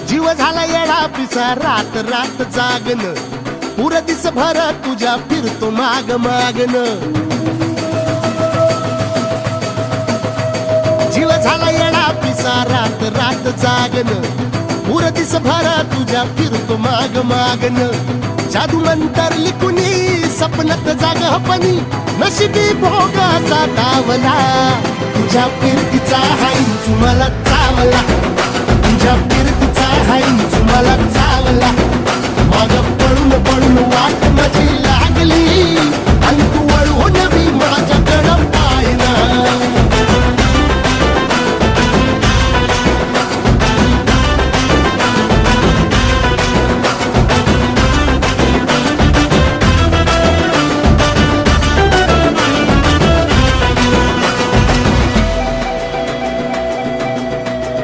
जीव झाला येडा पिसा रात रात जागन पुर दिस भर तुझ्या फिरतो माग मागन जीव झाला येडा पिसा रात रात जागन पुर दिस भर तुझ्या फिरतो माग मागन जादू मंतर लिकुनी सपनात जाग हपनी नशिबी भोगाचा दावला तुझ्या फिरतीचा हाई मला चावला तुझ्या फिरतीचा हाई मला